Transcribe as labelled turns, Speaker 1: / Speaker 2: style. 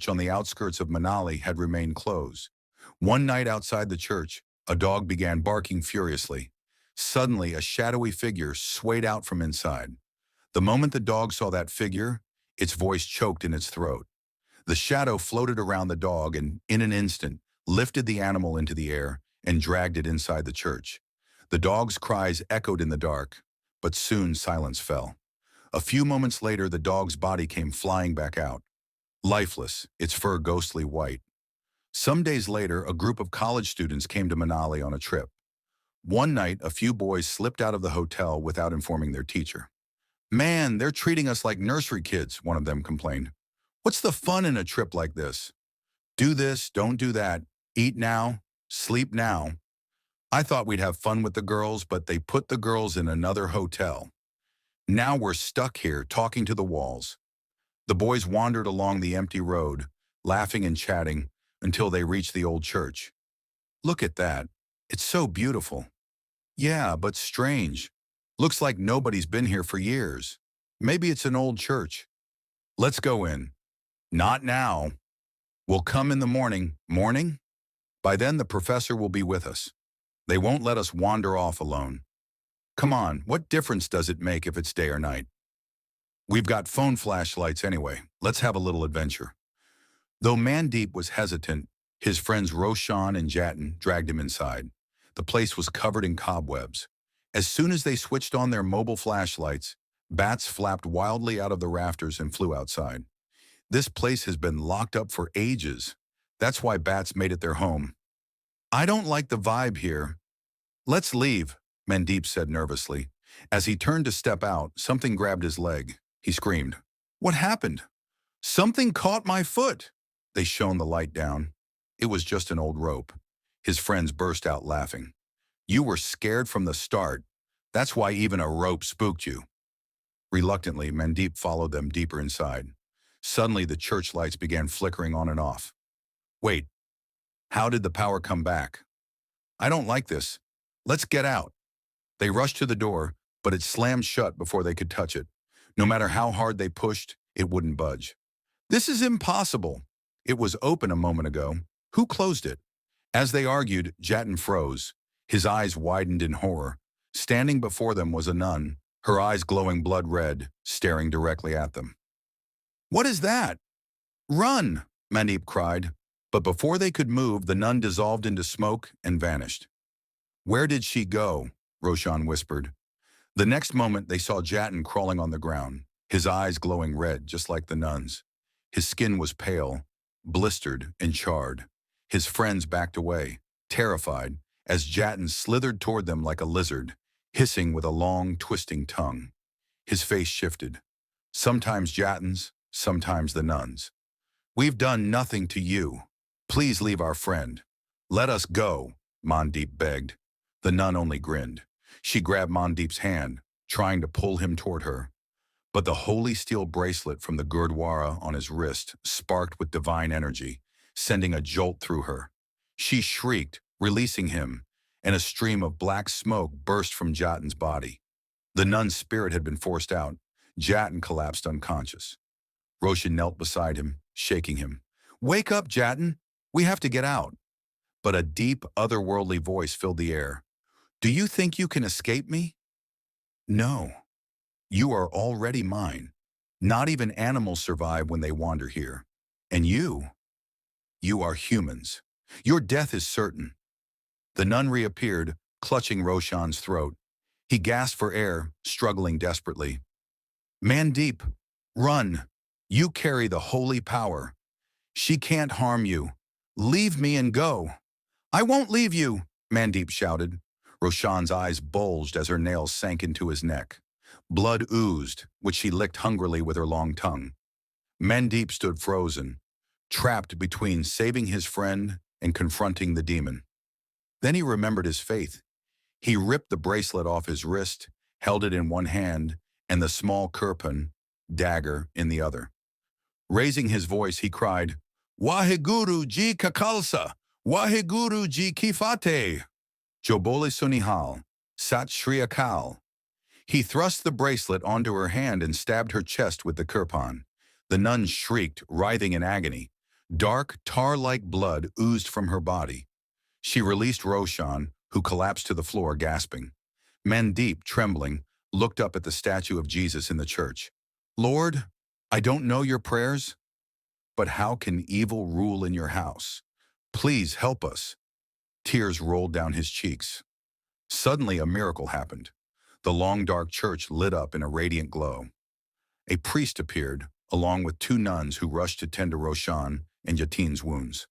Speaker 1: church on the outskirts of Manali had remained closed. One night outside the church, a dog began barking furiously. Suddenly, a shadowy figure swayed out from inside. The moment the dog saw that figure, its voice choked in its throat. The shadow floated around the dog and, in an instant, lifted the animal into the air and dragged it inside the church. The dog's cries echoed in the dark, but soon silence fell. A few moments later, the dog's body came flying back out, lifeless, its fur ghostly white. Some days later, a group of college students came to Manali on a trip. One night, a few boys slipped out of the hotel without informing their teacher. "Man, they're treating us like nursery kids," one of them complained. "What's the fun in a trip like this? Do this, don't do that, eat now, sleep now." I thought we'd have fun with the girls, but they put the girls in another hotel. Now we're stuck here talking to the walls. The boys wandered along the empty road, laughing and chatting, until they reached the old church. "Look at that. It's so beautiful." "Yeah, but strange. Looks like nobody's been here for years. Maybe it's an old church." "Let's go in." "Not now. We'll come in the morning." "Morning? By then the professor will be with us. They won't let us wander off alone." "Come on, what difference does it make if it's day or night? We've got phone flashlights anyway. Let's have a little adventure." Though Mandeep was hesitant, his friends Roshan and Jatin dragged him inside. The place was covered in cobwebs. As soon as they switched on their mobile flashlights, bats flapped wildly out of the rafters and flew outside. "This place has been locked up for ages. That's why bats made it their home." "I don't like the vibe here. Let's leave," Mandeep said nervously. As he turned to step out, something grabbed his leg. He screamed. "What happened?" "Something caught my foot." They shone the light down. It was just an old rope. His friends burst out laughing. "You were scared from the start. That's why even a rope spooked you." Reluctantly, Mandeep followed them deeper inside. Suddenly, the church lights began flickering on and off. "Wait, how did the power come back? I don't like this. Let's get out." They rushed to the door, but it slammed shut before they could touch it. No matter how hard they pushed, it wouldn't budge. "This is impossible. It was open a moment ago. Who closed it?" As they argued, Jatin froze. His eyes widened in horror. Standing before them was a nun, her eyes glowing blood red, staring directly at them. "What is that?" "Run!" Mandeep cried. But before they could move, the nun dissolved into smoke and vanished. "Where did she go?" Roshan whispered. The next moment, they saw Jatin crawling on the ground, his eyes glowing red, just like the nun's. His skin was pale, blistered, and charred. His friends backed away, terrified, as Jatin slithered toward them like a lizard, hissing with a long, twisting tongue. His face shifted. Sometimes Jatin's, sometimes the nun's. "We've done nothing to you. Please leave our friend." "Let us go," Mandeep begged. The nun only grinned. She grabbed Mandeep's hand, trying to pull him toward her. But the holy steel bracelet from the Gurdwara on his wrist sparked with divine energy, sending a jolt through her. She shrieked, releasing him, and a stream of black smoke burst from Jatin's body. The nun's spirit had been forced out. Jatin collapsed unconscious. Roshan knelt beside him, shaking him. "Wake up, Jatin! We have to get out." But a deep, otherworldly voice filled the air. "Do you think you can escape me? No. You are already mine. Not even animals survive when they wander here. And you are humans. Your death is certain." The nun reappeared, clutching Roshan's throat. He gasped for air, struggling desperately. "Mandeep, run. You carry the holy power. She can't harm you. Leave me and go." "I won't leave you," Mandeep shouted. Roshan's eyes bulged as her nails sank into his neck. Blood oozed, which she licked hungrily with her long tongue. Mandeep stood frozen, trapped between saving his friend and confronting the demon. Then he remembered his faith. He ripped the bracelet off his wrist, held it in one hand, and the small kirpan, dagger, in the other. Raising his voice, he cried, "Waheguru ji ka khalsa, Waheguru ji ki fateh. Jobole Sunihal, Sat Shri Akal." He thrust the bracelet onto her hand and stabbed her chest with the kirpan. The nun shrieked, writhing in agony. Dark, tar-like blood oozed from her body. She released Roshan, who collapsed to the floor gasping. Mandeep, trembling, looked up at the statue of Jesus in the church. Lord, I don't know your prayers, but how can evil rule in your house? Please help us. Tears rolled down his cheeks. Suddenly a miracle happened. The long dark church lit up in a radiant glow. A priest appeared, along with two nuns who rushed to tend to Roshan and Yatin's wounds.